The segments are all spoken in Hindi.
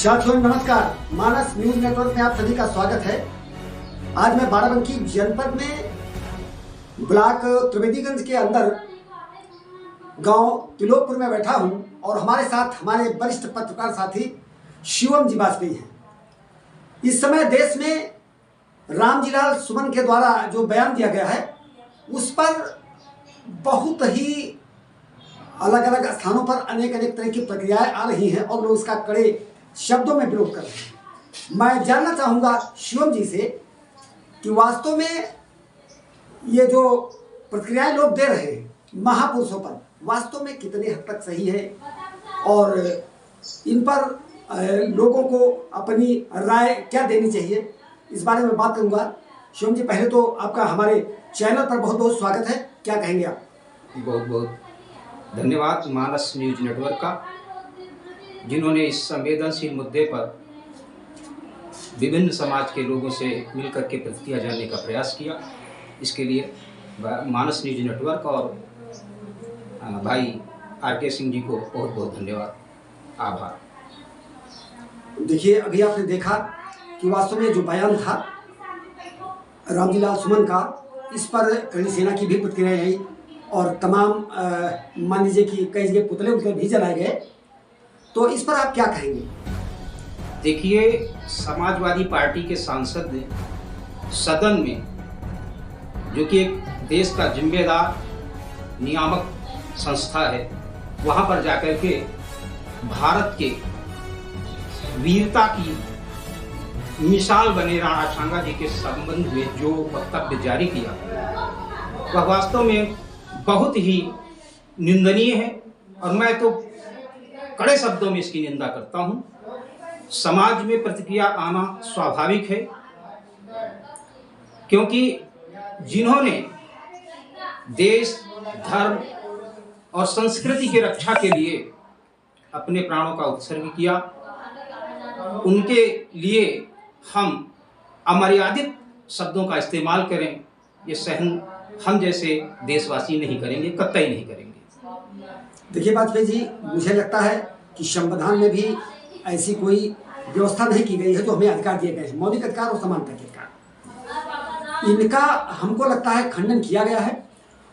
साथियों नमस्कार, मानस न्यूज नेटवर्क में आप सभी का स्वागत है। आज मैं बाराबंकी जनपद में ब्लॉक त्रिवेदीगंज के अंदर गांव तिलोकपुर में बैठा हूं और हमारे साथ हमारे वरिष्ठ पत्रकार साथी शिवम जी वाजपेयी हैं। इस समय देश में रामजीलाल सुमन के द्वारा जो बयान दिया गया है उस पर बहुत ही अलग अलग स्थानों पर अनेक तरह की प्रक्रियाएं आ रही हैं और लोग इसका कड़े शब्दों में विरोध कर रहे हैं। मैं जानना चाहूँगा शिवम जी से कि वास्तव में ये जो प्रतिक्रियाएं लोग दे रहे हैं महापुरुषों पर वास्तव में कितने हद तक सही है और इन पर लोगों को अपनी राय क्या देनी चाहिए, इस बारे में बात करूँगा। शिवम जी, पहले तो आपका हमारे चैनल पर बहुत बहुत स्वागत है, क्या कहेंगे आप? बहुत बहुत धन्यवाद मानस न्यूज नेटवर्क का, जिन्होंने इस संवेदनशील मुद्दे पर विभिन्न समाज के लोगों से मिलकर के प्रतिक्रिया जानने का प्रयास किया। इसके लिए मानस न्यूज नेटवर्क और भाई आर.के. सिंह जी को बहुत बहुत धन्यवाद, आभार। देखिए, अभी आपने देखा कि वास्तव में जो बयान था रामजीलाल सुमन का, इस पर कड़ी सेना की भी प्रतिक्रिया आई और तमाम मान लीजिए कि कई जगह पुतले उनके भी जलाए गए। तो इस पर आप क्या कहेंगे? देखिए, समाजवादी पार्टी के सांसद ने सदन में, जो कि एक देश का जिम्मेदार नियामक संस्था है, वहां पर जाकर के भारत के वीरता की मिसाल बने राणा सांगा जी के संबंध में जो वक्तव्य जारी किया वह वास्तव में बहुत ही निंदनीय है और मैं तो कड़े शब्दों में इसकी निंदा करता हूं। समाज में प्रतिक्रिया आना स्वाभाविक है, क्योंकि जिन्होंने देश, धर्म और संस्कृति की रक्षा के लिए अपने प्राणों का उत्सर्ग किया, उनके लिए हम अमर्यादित शब्दों का इस्तेमाल करें, ये सहन हम जैसे देशवासी नहीं करेंगे, कतई नहीं करेंगे। देखिए वाजपेयी जी, मुझे लगता है कि संविधान में भी ऐसी कोई व्यवस्था नहीं की गई है जो हमें अधिकार दिए गए हैं, मौलिक अधिकार और समानता के अधिकार, इनका हमको लगता है खंडन किया गया है।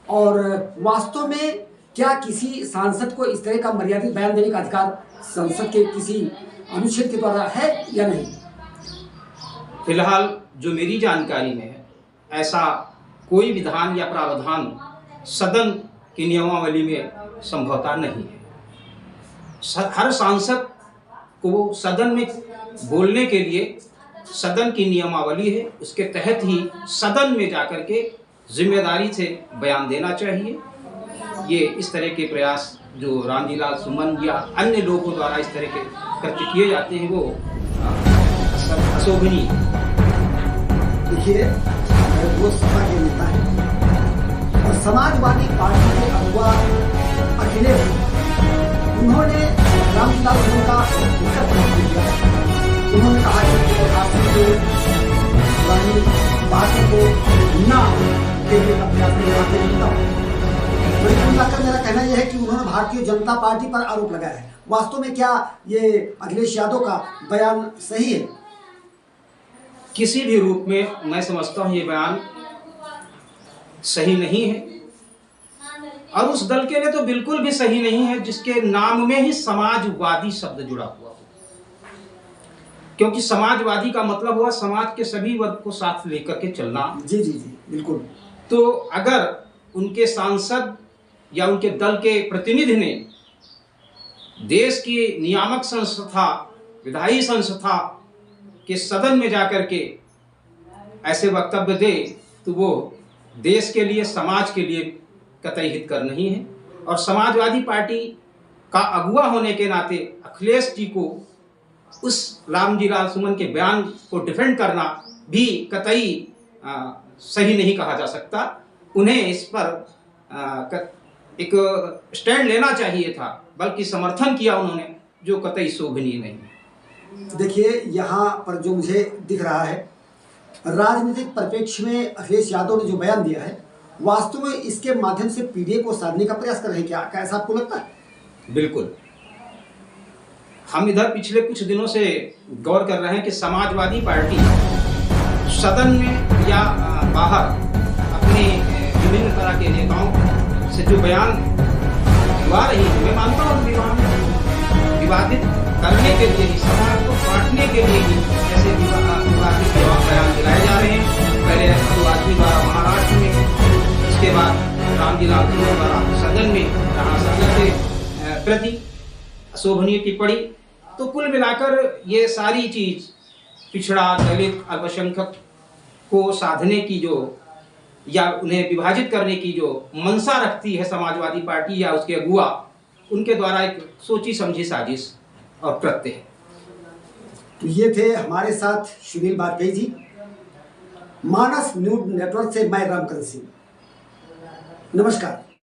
और वास्तव में क्या किसी सांसद को इस तरह का मर्यादित बयान देने का अधिकार संसद के किसी अनुच्छेद के द्वारा है या नहीं? फिलहाल जो मेरी जानकारी में है, ऐसा कोई विधान या प्रावधान सदन की नियमावली में संभवतः नहीं है। हर सांसद को सदन में बोलने के लिए सदन की नियमावली है, उसके तहत ही सदन में जाकर के जिम्मेदारी से बयान देना चाहिए। ये इस तरह के प्रयास जो रामजीलाल सुमन या अन्य लोगों द्वारा इस तरह के कृत्य किए जाते हैं वो अशोभनीय। देखिए, वो सपा के नेता है और समाजवादी पार्टी के अगुवा अखिलेश, उन्होंने रामजीलाल सुमन का किया। उन्होंने कहा कि बातों को ना देखने का प्रयास कर, मेरा कहना यह है कि उन्होंने भारतीय जनता पार्टी पर आरोप लगाया है। वास्तव में क्या ये अखिलेश यादव का बयान सही है? किसी भी रूप में मैं समझता हूँ ये बयान सही नहीं है और उस दल के लिए तो बिल्कुल भी सही नहीं है जिसके नाम में ही समाजवादी शब्द जुड़ा हुआ हो, क्योंकि समाजवादी का मतलब हुआ समाज के सभी वर्ग को साथ लेकर के चलना। जी जी जी, बिल्कुल। तो अगर उनके सांसद या उनके दल के प्रतिनिधि ने देश की नियामक संस्था, विधायी संस्था के सदन में जाकर के ऐसे वक्तव्य दे तो वो देश के लिए, समाज के लिए कतई हितकर नहीं है। और समाजवादी पार्टी का अगुवा होने के नाते अखिलेश जी को उस रामजीलाल सुमन के बयान को डिफेंड करना भी कतई सही नहीं कहा जा सकता। उन्हें इस पर एक स्टैंड लेना चाहिए था, बल्कि समर्थन किया उन्होंने, जो कतई शोभनीय नहीं है। देखिए, यहाँ पर जो मुझे दिख रहा है, राजनीतिक परिप्रेक्ष्य में अखिलेश यादव ने जो बयान दिया है, वास्तव में इसके माध्यम से पीडीए को साधने का प्रयास कर रहे हैं क्या? ऐसा आपको लगता है? बिल्कुल। हम इधर पिछले कुछ दिनों से गौर कर रहे हैं कि समाजवादी पार्टी सदन में या बाहर अपने विभिन्न तरह के नेताओं से जो बयान दिलवा रही है, मैं मानता हूँ विवादित करने के लिए ही, समाज को बांटने के लिए ही ऐसे विवादित बयान दिलाए जा रहे हैं। पहले अब्दुल आजमी द्वारा महाराष्ट्र में, उसके बाद रामजी लाल द्वारा सदन में, जहाँ सदन के प्रति अशोभनीय टिप्पणी। तो कुल मिलाकर ये सारी चीज पिछड़ा, दलित, अल्पसंख्यक को साधने की जो या उन्हें विभाजित करने की जो मंशा रखती है समाजवादी पार्टी या उसके अगुआ, उनके द्वारा एक सोची समझी साजिश और कृत्य है। तो ये थे हमारे साथ सुनील बारपेयी जी। मानस न्यूज नेटवर्क से मैं रामकरण सिंह, नमस्कार।